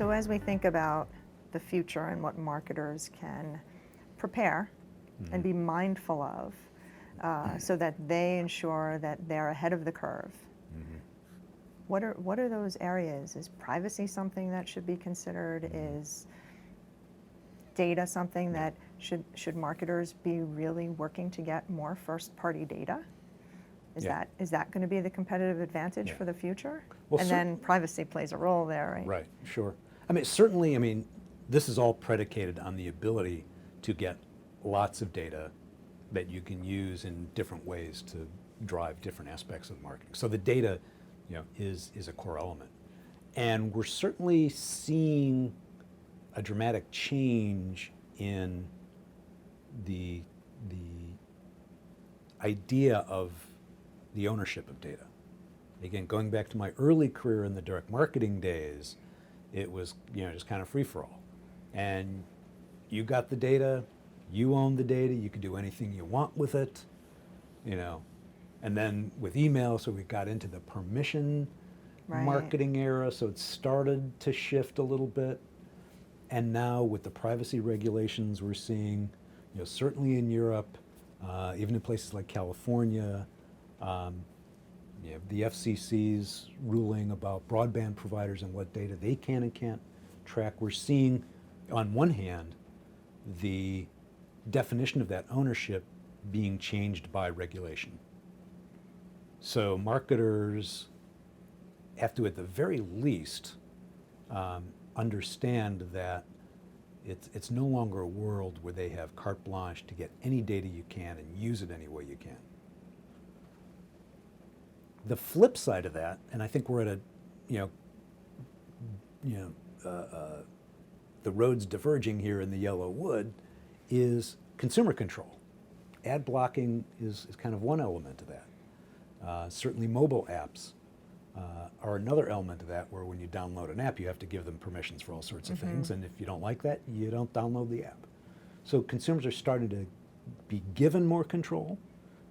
So as we think about the future and what marketers can prepare and be mindful of so that they ensure that they're ahead of the curve, what are those areas? Is privacy something that should be considered? Is data something that should marketers be really working to get more first-party data? Is that going to be the competitive advantage for the future? Well, and then privacy plays a role there, right? Right, sure. I mean, certainly, I mean, this is all predicated on the ability to get lots of data that you can use in different ways to drive different aspects of marketing. So the data, is a core element. And we're certainly seeing a dramatic change in the idea of the ownership of data. Again, going back to my early career in the direct marketing days, it was just kind of free for all. And you got the data, you owned the data, you could do anything you want with it, And then with email, so we got into the permission marketing era, so it started to shift a little bit. And now with the privacy regulations we're seeing, certainly in Europe, even in places like California, the FCC's ruling about broadband providers and what data they can and can't track. We're seeing, on one hand, the definition of that ownership being changed by regulation. So marketers have to, at the very least, understand that it's no longer a world where they have carte blanche to get any data you can and use it any way you can. The flip side of that, and I think we're at the roads diverging here in the yellow wood, is consumer control. Ad blocking is kind of one element of that. Certainly mobile apps are another element of that, where when you download an app, you have to give them permissions for all sorts of things, and if you don't like that, you don't download the app. So consumers are starting to be given more control,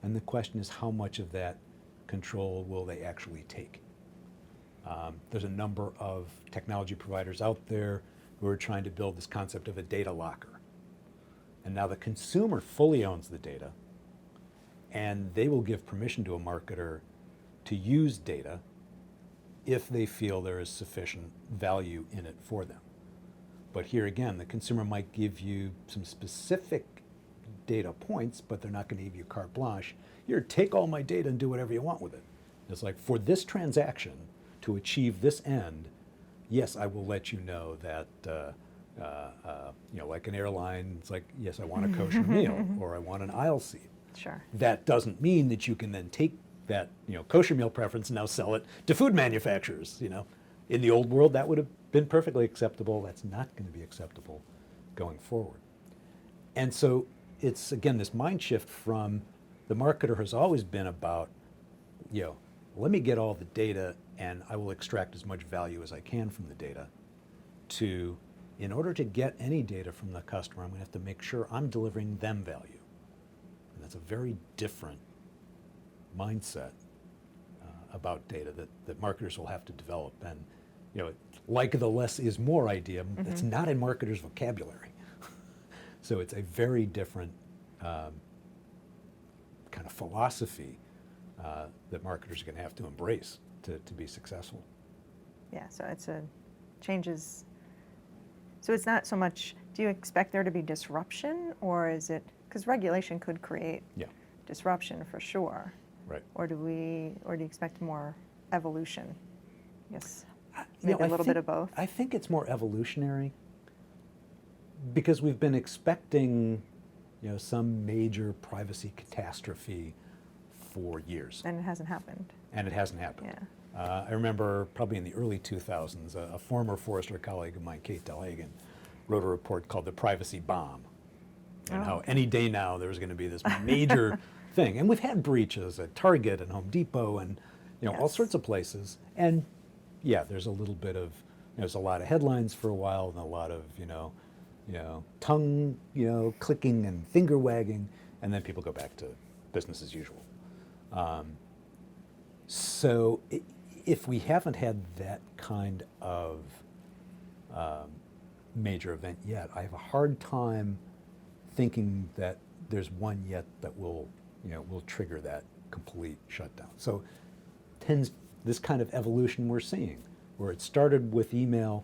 and the question is, how much of that control will they actually take? There's a number of technology providers out there who are trying to build this concept of a data locker. And now the consumer fully owns the data, and they will give permission to a marketer to use data if they feel there is sufficient value in it for them. But here again, the consumer might give you some specific data points, but they're not going to give you carte blanche. Here, take all my data and do whatever you want with it. It's like, for this transaction, to achieve this end, yes, I will let you know that, like an airline, it's like, yes, I want a kosher meal, or I want an aisle seat. Sure. That doesn't mean that you can then take that kosher meal preference and now sell it to food manufacturers. In the old world, that would have been perfectly acceptable. That's not going to be acceptable going forward. And so it's, again, this mind shift from the marketer has always been about, let me get all the data and I will extract as much value as I can from the data, to, in order to get any data from the customer, I'm going to have to make sure I'm delivering them value. And that's a very different mindset about data that marketers will have to develop. And like the less is more idea, it's not in marketers' vocabulary. So it's a very different kind of philosophy that marketers are going to have to embrace to be successful. Yeah, so changes. So it's not so much, do you expect there to be disruption, or is it, because regulation could create disruption for sure. Right. Or do you expect more evolution? Yes. Maybe a little bit of both. I think it's more evolutionary, because we've been expecting, some major privacy catastrophe for years. And it hasn't happened. Yeah. I remember probably in the early 2000s, a former Forrester colleague of mine, Kate Delhagen, wrote a report called The Privacy Bomb, and how any day now there's going to be this major thing. And we've had breaches at Target and Home Depot and all sorts of places. And there's a little bit of, there's a lot of headlines for a while and a lot of, tongue, clicking and finger wagging, and then people go back to business as usual. So if we haven't had that kind of major event yet. I have a hard time thinking that there's one yet that will trigger that complete shutdown. So tends this kind of evolution we're seeing, where it started with email,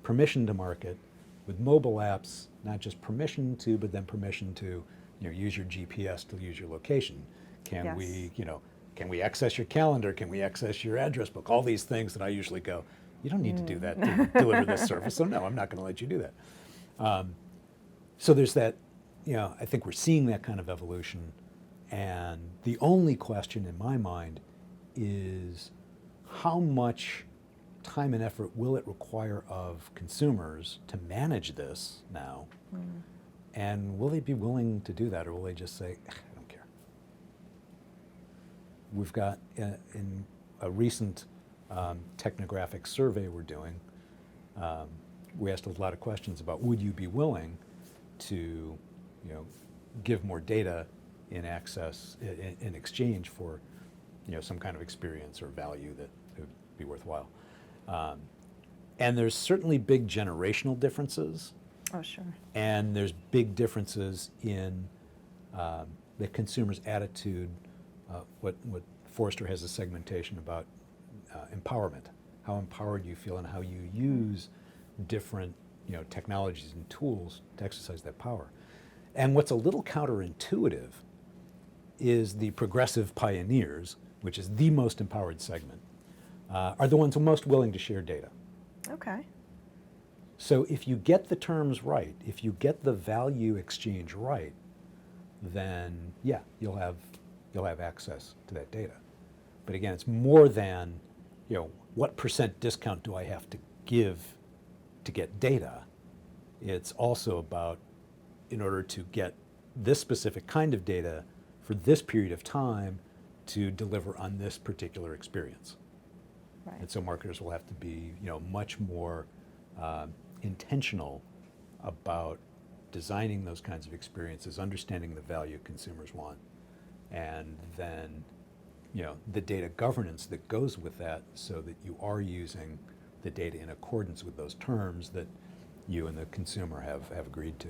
permission to market, with mobile apps, not just permission to, but then permission to use your GPS to use your location. Can Yes. can we access your calendar? Can we access your address book? All these things that I usually go, you don't need to do that to deliver this service. So no, I'm not going to let you do that. So there's that, I think we're seeing that kind of evolution. And the only question in my mind is how much time and effort will it require of consumers to manage this now? And will they be willing to do that, or will they just say, I don't care? We've got, in a recent technographic survey we're doing, we asked a lot of questions about, would you be willing to give more data in exchange for some kind of experience or value that would be worthwhile. And there's certainly big generational differences. Oh, sure. And there's big differences in the consumer's attitude. What Forrester has a segmentation about empowerment, how empowered you feel and how you use different technologies and tools to exercise that power. And what's a little counterintuitive is the progressive pioneers, which is the most empowered segment, are the ones who are most willing to share data. Okay. So if you get the terms right, if you get the value exchange right, then yeah, you'll have access to that data. But again, it's more than, what % discount do I have to give to get data? It's also about, in order to get this specific kind of data for this period of time to deliver on this particular experience. Right. And so marketers will have to be, much more intentional about designing those kinds of experiences, understanding the value consumers want, and then, the data governance that goes with that, so that you are using the data in accordance with those terms that you and the consumer have agreed to.